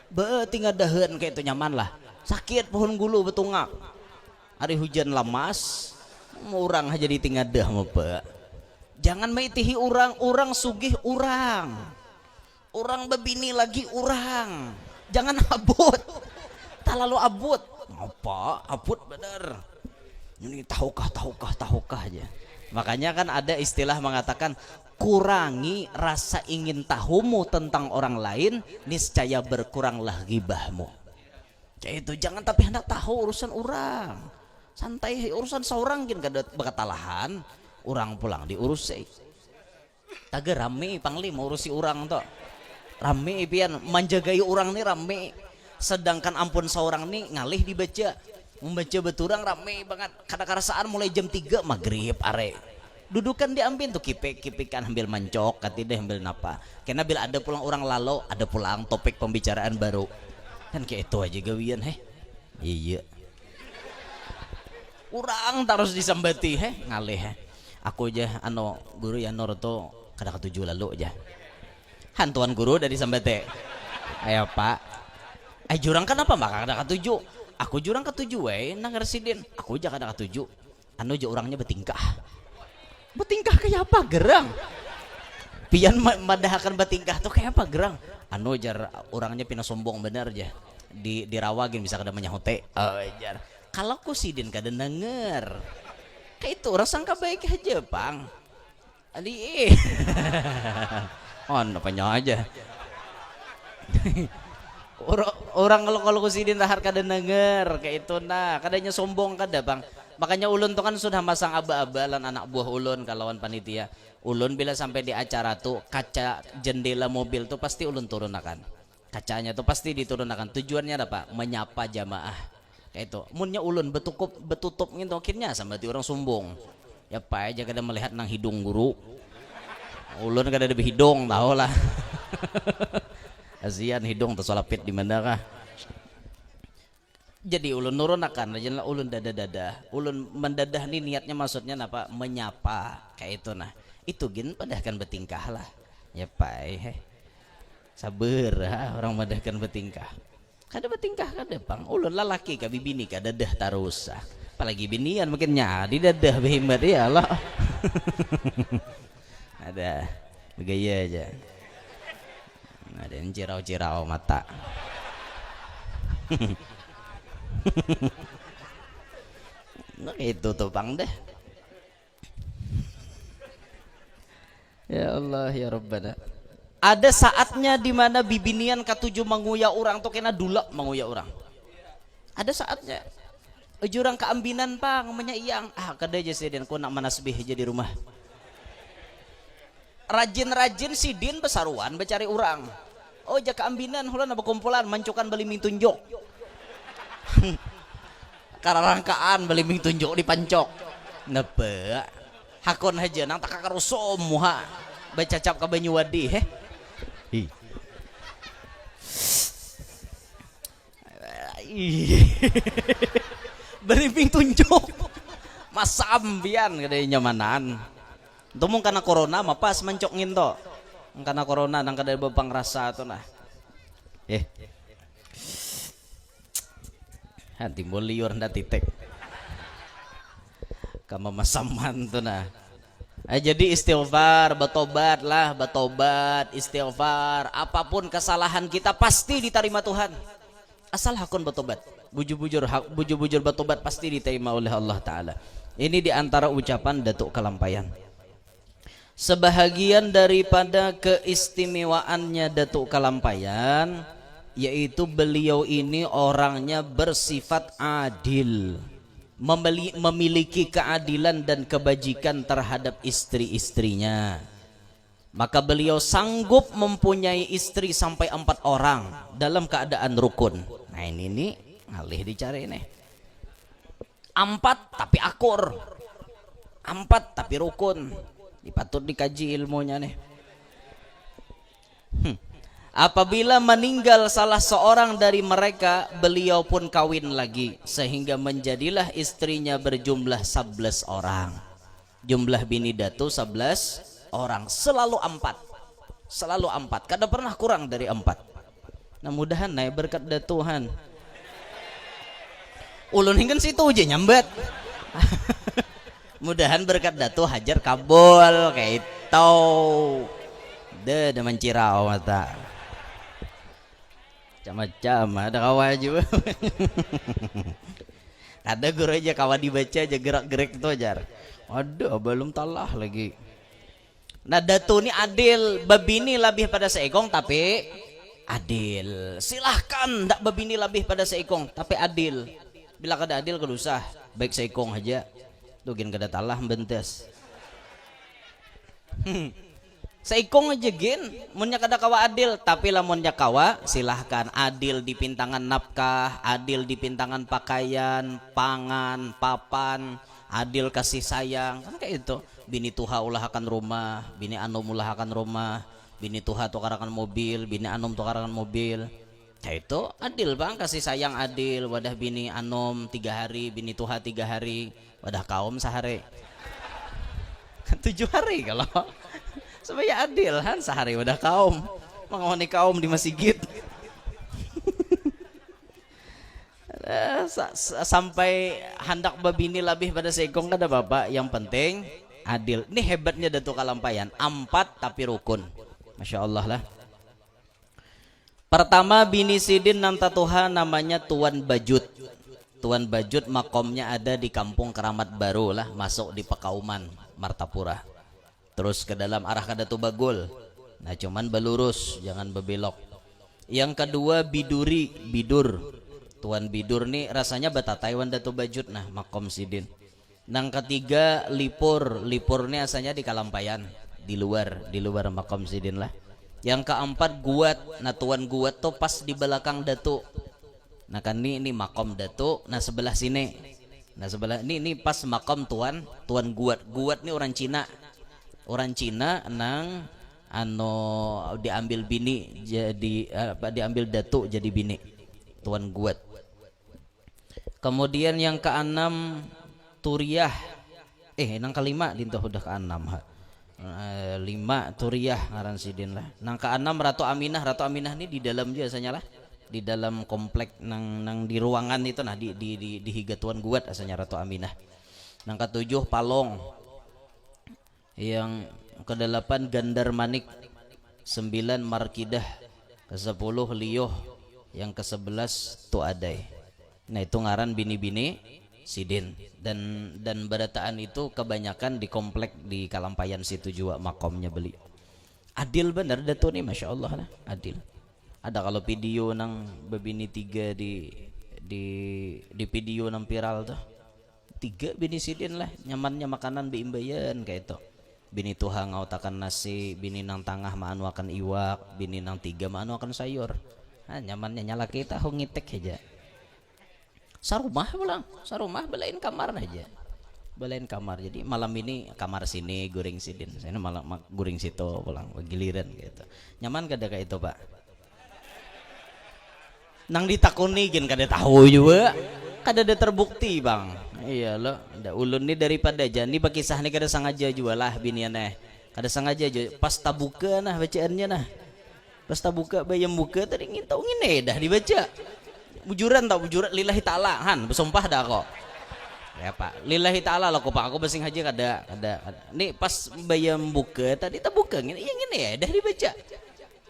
Betingadahan kayak itu nyamanlah. Sakit pohon gulu betungak. Hari hujan lamas, mau orang aja ditingadah mau Pak. Jangan maitihi orang, orang sugih orang. Orang bebini lagi orang. Jangan abut. Tak lalu abut. Apa? Abut bener. Ini tahukah aja. Makanya kan ada istilah mengatakan kurangi rasa ingin tahumu tentang orang lain, niscaya berkuranglah ghibahmu. Jadi itu jangan tapi hendak tahu urusan orang. Santai urusan seorang gin kada bakatalahan. Orang pulang diurus tage rame pangli mau urusi orang toh rame pian menjagai orang nih rame, sedangkan ampun seorang nih ngalih dibaca membaca beturang rame banget kada-karasaan mulai jam 3 maghrib are dudukan diambil tuh kipikan ambil mancok katidah ambil napa karena bila ada pulang orang lalu ada pulang topik pembicaraan baru kan kayak itu aja gawian iya orang terus disambati ngalih aku aja guru ya to kada ketujuh lalu aja hantuan guru dari sambate ayo pak jurang kenapa mbak kada ketujuh aku jurang ketujuh nang residen aku aja kada ketujuh aja orangnya betingkah kayak apa gerang pian madahkan betingkah tuh kayak apa gerang jar orangnya pina sombong bener aja dirawagin bisa kada menyahute jar kalau ku sidin kada denger kayak itu orang sangka baik aja bang adi apanya aja orang kalau kusidin rahar kada denger kayak itu kadanya sombong kada bang makanya ulun tuh kan sudah masang aba-aba lan anak buah ulun kalawan panitia ulun bila sampai di acara tuh kaca jendela mobil tuh pasti ulun turunakan kacanya tuh pasti diturunakan tujuannya apa menyapa jamaah kayak itu munnya ulun betutup gitu akhirnya sama orang sombong ya pak aja kada melihat nang hidung guru ulun kada ada hidung tahu lah asian hidung tersolapit di mana kah jadi ulun nurunakan aja ulun dada ulun mendadah nih niatnya maksudnya apa menyapa kayak itu itu gin padahkan betingkah lah ya pak sabar orang padahkan betingkah kada betingkah kada bang ulun lalaki ka bibini kada dah tarus apalagi binian makinnya di dadah behemat ya Allah ada begaya aja ada yang cirau-cirau mata itu tuh bang deh ya Allah ya Rabbana. Ada saatnya di mana bibinian katuju menguya orang tuh kena dulak menguya orang. Ada saatnya. Jurang keambinan pang menyayang kada aja sidin ku nak manasbih aja di rumah. Rajin-rajin sidin besaruan becari orang. Oh ja keambinan hulan apa kumpulan mancukan beliming tunjuk. Kararangkaan beliming tunjuk dipancok. Napa? Hakon aja nang tak karusom muha. Bacacap ka Banyuwadi berimping tunjuk masambian kadanya nyamanan tumung karena corona mah pas mencok nginto karena corona nang kada bepang rasa tuh timbul liur nda titik kama masaman tuh jadi istighfar, betobat, istighfar, apapun kesalahan kita pasti diterima Tuhan. Asal hakun betobat, bujur-bujur betobat pasti diterima oleh Allah Ta'ala. Ini diantara ucapan Datuk Kalampayan. Sebahagian daripada keistimewaannya Datuk Kalampayan, yaitu beliau ini orangnya bersifat adil. Memiliki keadilan dan kebajikan terhadap istri-istrinya. Maka beliau sanggup mempunyai istri sampai 4 orang dalam keadaan rukun. Nah ini nih ngalih dicari nih 4 tapi akur, 4 tapi rukun. Dipatut dikaji ilmunya nih. Apabila meninggal salah seorang dari mereka, beliau pun kawin lagi, sehingga menjadilah istrinya berjumlah 11 orang. Jumlah bini datu 11 orang, selalu 4. Selalu 4, kada pernah kurang dari 4. Nah mudahan naik berkat datuhan. Ulun hinggan situ aja nyambat. Mudahan berkat datu hajar kabul kayak itu. Dah mencirau mata. Macam-macam ada kawan juga. Ada guru aja kawan dibaca aja gerak-gerik itu ajar. Aduh belum talah lagi. Nah datu ini adil, babini lebih pada seekong tapi adil. Silahkan ndak babini lebih pada seekong tapi adil. Bila kada adil kada usah, baik seekong aja. Tuh gin kada talah bentes. Seikong aja gin, munnya kada kawa adil, tapi lamunnya kawa silahkan adil di pintangan nafkah, adil di pintangan pakaian, pangan, papan, adil kasih sayang, kan kayak itu. Bini tuha ulahakan rumah, bini anom ulahakan rumah, bini tuha tukarakan mobil, bini anom tukarakan mobil. Kayak itu adil bang, kasih sayang adil. Wadah bini anom 3 hari, bini tuha 3 hari, wadah kaum sehari. 7 hari kalau supaya adil kan sehari udah kaum mengawani kaum di masjid. Sampai hendak babini lebih pada seekong kada bapak, yang penting adil. Ini hebatnya Datuk Kalampayan, 4 tapi rukun, masya Allah lah. Pertama bini sidin nam tatuha namanya Tuan Bajut. Tuan Bajut makomnya ada di Kampung Keramat Baru lah, masuk di Pekauman Martapura. Terus ke dalam arah kada tu bagul. Nah cuman belurus, jangan bebelok. Yang kedua bidur. Tuan bidur nih rasanya bata Taiwan Datu Bajut nah makom sidin. Yang ketiga lipur nih asalnya di Kalampayan, di luar makom sidin lah. Yang keempat guat. Nah tuan guat tuh pas di belakang datu. Nah kan ini makom datu. Nah sebelah sini. Nah sebelah ini pas makom tuan guat. Guat nih orang Cina nang diambil bini jadi diambil datu jadi bini tuan guat. Kemudian yang keenam Turiah. Nang kelima dintoh udah keenam 5 Turiah ngaran sidin lah. Nang keenam Ratu Aminah. Ratu Aminah ini di dalam biasanya lah, di dalam komplek nang di ruangan itu nah di higa tuan guat asalnya Ratu Aminah. Nang ketujuh Palong. Yang ke-8 Gandar Manik, 9 Markidah, ke-10 Lioh, yang ke-11 Tuadai. Nah itu ngaran bini-bini sidin. Dan berataan itu kebanyakan di komplek di Kalampayan situ juga makomnya beli. Adil bener datu nih masya Allah lah, adil. Ada kalau video nang bebini 3 di video nang viral tuh 3 bini sidin lah, nyamannya makanan beimbayan kayak itu. Bini tuha ngautakan nasi, bini nang tangah maanuakan iwak, bini nang 3 maanuakan sayur. Nah, nyamannya nyala kita ngitek aja. Sarumah belain kamar aja. Belain kamar. Jadi malam ini kamar sini goreng sidin. Saya malam goreng situ pulang giliran gitu. Nyaman kada kayak itu, Pak? Nang ditakuni gin kada tahu juga. Kada ada terbukti, Bang. Iya lo, ndak ulun nih daripada jani pakisah nih kada sengaja jualah biniannya. Kada sengaja aja pas tabuka nah bacaannya nah. Pas tabuka bayam buka tadi ngintau ngine dah dibaca. Bujuran bujuran lillahi ta'ala han bersumpah dah kok. Ya Pak, lillahi ta'ala lo kok Pak, aku basing haji kada. Nih pas bayam buka tadi tabuka ngine iya ngine ya dah dibaca.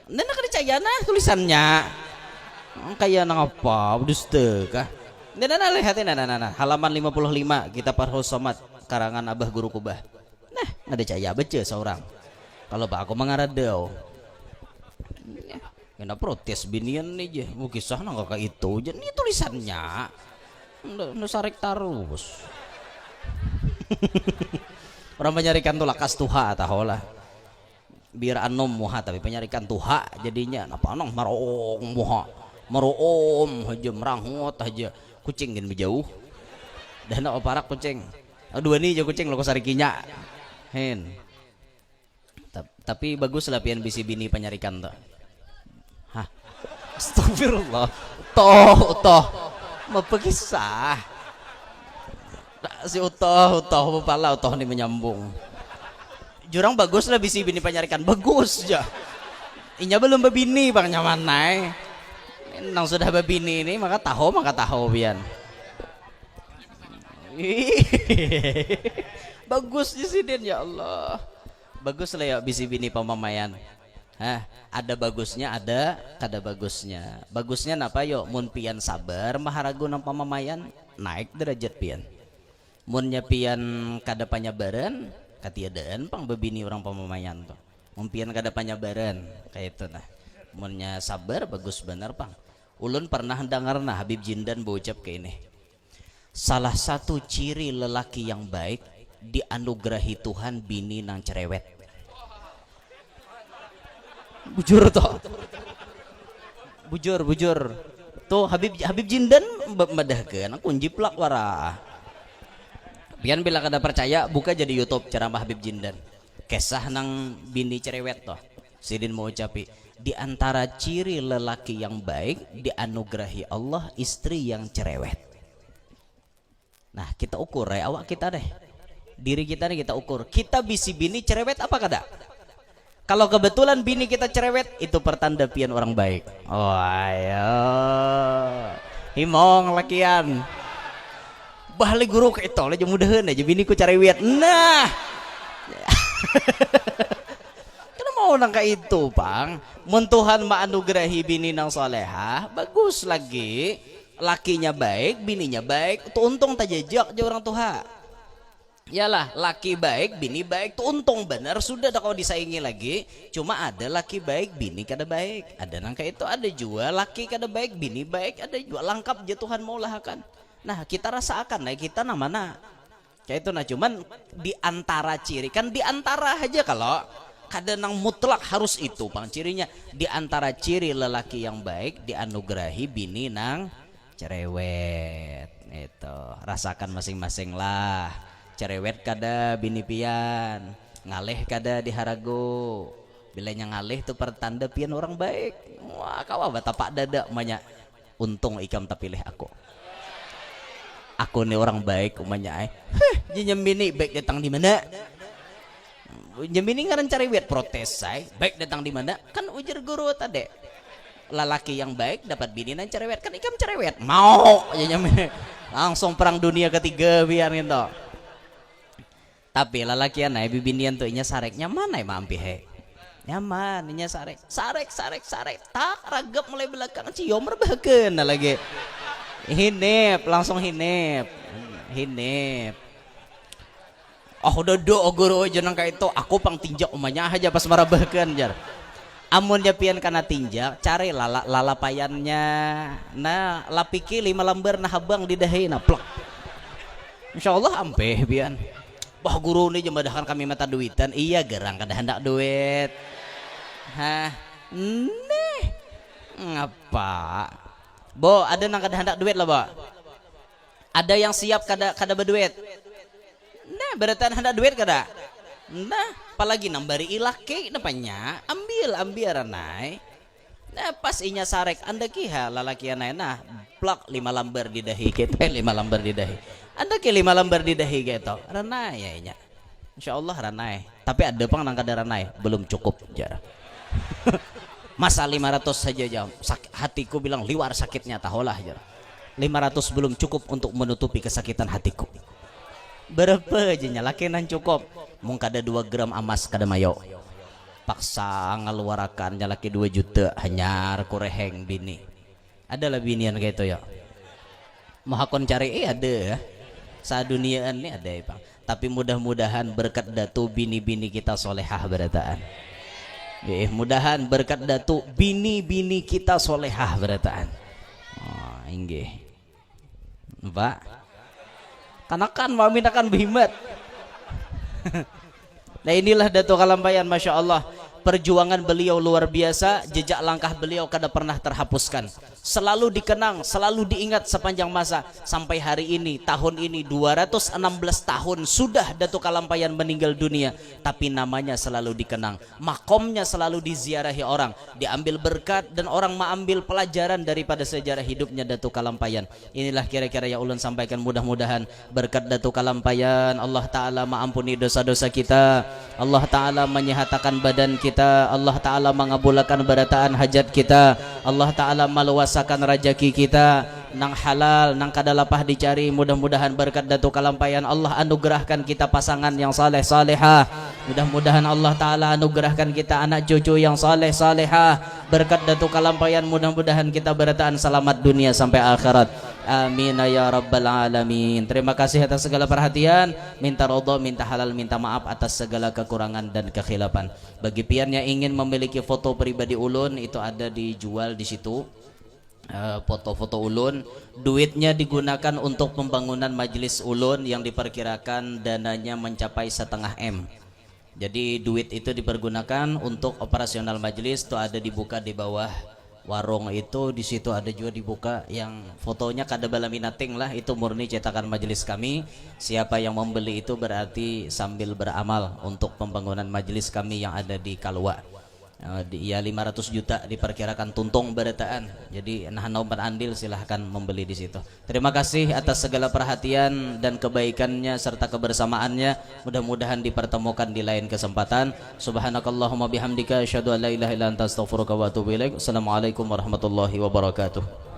Nana kada percaya nah tulisannya. Kayak nang apa? Dusta kah? Nana lihatin nana halaman 55 kitab Farhus Somad karangan Abah Guru Kubah. Nah, nggak ada cahaya baca seorang. Kalau Pak aku mengaradau. Kena protes binian nih je. Mau kisah nang kayak itu je. Ini tulisannya. Nggak sarik tarus. Orang menyarikan tuh lakas tuha tahu lah. Biar anom muha tapi penyarikan tuha jadinya. Apa nong marong muha. Maroom aja merangut aja. Kucing kan berjauh dan nak parak kucing dua nih aja kucing lo sarikinya hen tapi bagus lah pian bisi bini penyarikan tuh Astagfirullah. Toh mapakisah. Si utoh pala utoh ni menyambung. Jurang bagus lah bisi bini panyarikan bagus aja. Inya belum babini bang nyaman naik. Nang sudah babini ini maka tahu pian. Bagus di sini ya Allah. Bagus lah ya bisi bini pamamayan. Ada bagusnya, ada kada bagusnya. Bagusnya napa yo? Mun pian sabar maharagu nang pamamayan naik derajat pian. Munnya pian kada panyabaran katiadaan pang babini orang pamamayan tuh. Mun pian kada panyabaran kayak itu nah. Munnya sabar bagus benar pang. Ulun pernah dengar nah Habib Jindan berucap ke ini. Salah satu ciri lelaki yang baik dianugerahi Tuhan bini nang cerewet. Bujur toh. Bujur. Tuh Habib Jindan madahkeun aku jiplak wara. Pian bila kada percaya buka jadi YouTube ceramah Habib Jindan. Kisah nang bini cerewet toh. Sidin mau ucapi di antara ciri lelaki yang baik dianugerahi Allah istri yang cerewet. Nah, kita ukur awak kita deh. Diri kita nih kita ukur. Kita bisi bini cerewet apa kada? Kalau kebetulan bini kita cerewet itu pertanda pian orang baik. Oh ayo. Himong lakian. Bahli guru ke itu aja mudahan aja bini ku cerewet. Nah. Kenapa mau nangka itu, Pang? Mun Tuhan maanugerahi bini nang solehah, bagus lagi. Lakinya baik, bininya baik. Itu untung tajajak aja orang tua. Yalah, laki baik, bini baik, tuh untung bener. Sudah dah kau disaingi lagi. Cuma ada laki baik, bini kada baik. Ada nangka itu, ada juga laki kada baik, bini baik. Ada juga lengkap aja Tuhan mau lahkan. Nah kita rasakan, nah kita namanya kayak itu nah. Cuman diantara ciri kan diantara aja kalau kada nang mutlak harus itu pang cirinya. Diantara ciri lelaki yang baik dianugerahi bini nang cerewet. Itu rasakan masing-masing lah. Cerewet kada bini pian, ngaleh kada diharago. Bilanya ngaleh itu pertanda pian orang baik. Wah kawa batapak dada banyak. Untung ikam tak pilih aku nih orang baik umanya bini baik datang di mana? Bini ngaran cerewet protes baik datang di mana? Kan ujar guru tadi. Lelaki yang baik dapat bini nang cerewet, kan ikam cerewet. Mau langsung perang dunia ketiga biar gitu. Tapi lalakian naik bibinian tuh inya sarek nyaman naik mampi nyaman inya sarek tak ragap mulai belakang cium merbahagen lagi hinep langsung hinep udah guru aja nang kayak itu aku pang tinjak umanya aja pas marabahagen jar amunnya pian kana tinjak cari lalapayannya nah lapiki 5 lembar nah habang di dahi nah plak insyaallah ampeh pian. Wah guru ini jembadakan kami mata duitan. Iya gerang kada hendak duit. Nih ngapa? Bo ada nang kada hendak duit lah bo. Ada yang siap kada berduit. Nah beratan hendak duit kada. Nah apalagi nambari ilaki napanya ambil ranai. Nah pas inya sarek anda kiha lalaki anai nah plak 5 lembar di dahi kita 5 lembar di dahi. Anda ke 5 lembar di dahi gitu ranai ya inya insyaallah ranai tapi ada pang nang kada ranai belum cukup jar masa 500 saja jam hatiku bilang liwar sakitnya tahulah jar 500 belum cukup untuk menutupi kesakitan hatiku berapa aja laki nan cukup mung kada 2 gram emas kada mayo paksa ngeluarakan laki 2 juta hanyar kureheng bini adalah binian kayak itu ya mahakon cari ada saduniaan ini ada Bang. Tapi mudah-mudahan berkat datu bini-bini kita solehah berataan. Mudahan berkat datu bini-bini kita solehah berataan. Oh, inggih. Pak. Kanakan mami akan bihimat. Nah inilah Dato' Kalampayan, Masya Allah. Perjuangan beliau luar biasa, jejak langkah beliau kada pernah terhapuskan. selalu dikenang, selalu diingat sepanjang masa. Sampai hari ini, tahun ini 216 tahun sudah Datuk Kalampayan meninggal dunia, tapi namanya selalu dikenang, makomnya selalu diziarahi orang, diambil berkat dan orang mengambil pelajaran daripada sejarah hidupnya Datuk Kalampayan. Inilah kira-kira yang ulun sampaikan. Mudah-mudahan berkat Datuk Kalampayan Allah Ta'ala mengampuni dosa-dosa kita, Allah Ta'ala menyehatakan badan kita, Allah Ta'ala mengabulkan berataan hajat kita, Allah Ta'ala meluas rajaki kita nang halal, nang kadalapah dicari. Mudah-mudahan berkat Datuk Kalampayan Allah anugerahkan kita pasangan yang saleh salehah. Mudah-mudahan Allah Ta'ala anugerahkan kita anak cucu yang saleh salehah. Berkat Datuk Kalampayan mudah-mudahan kita berataan selamat dunia sampai akhirat. Amin ya rabbal alamin. Terima kasih atas segala perhatian. Minta ridha, minta halal, minta maaf atas segala kekurangan dan kekhilafan. Bagi pian yang ingin memiliki foto pribadi ulun, itu ada dijual di situ. Foto-foto ulun, duitnya digunakan untuk pembangunan majelis ulun yang diperkirakan dananya mencapai 1,5 M. Jadi duit itu dipergunakan untuk operasional majelis. Itu ada dibuka di bawah warung itu, di situ ada juga dibuka yang fotonya kada bala minating lah, itu murni cetakan majelis kami. Siapa yang membeli itu berarti sambil beramal untuk pembangunan majelis kami yang ada di Kalwa. Ya 500 juta diperkirakan tuntung berataan. Jadi nah nomor andil silahkan membeli di situ. Terima kasih atas segala perhatian dan kebaikannya serta kebersamaannya. Mudah-mudahan dipertemukan di lain kesempatan. Subhanakallahumma bihamdika asyhadu an la ilaha illa anta astaghfiruka wa atubu ilaik. Assalamualaikum warahmatullahi wabarakatuh.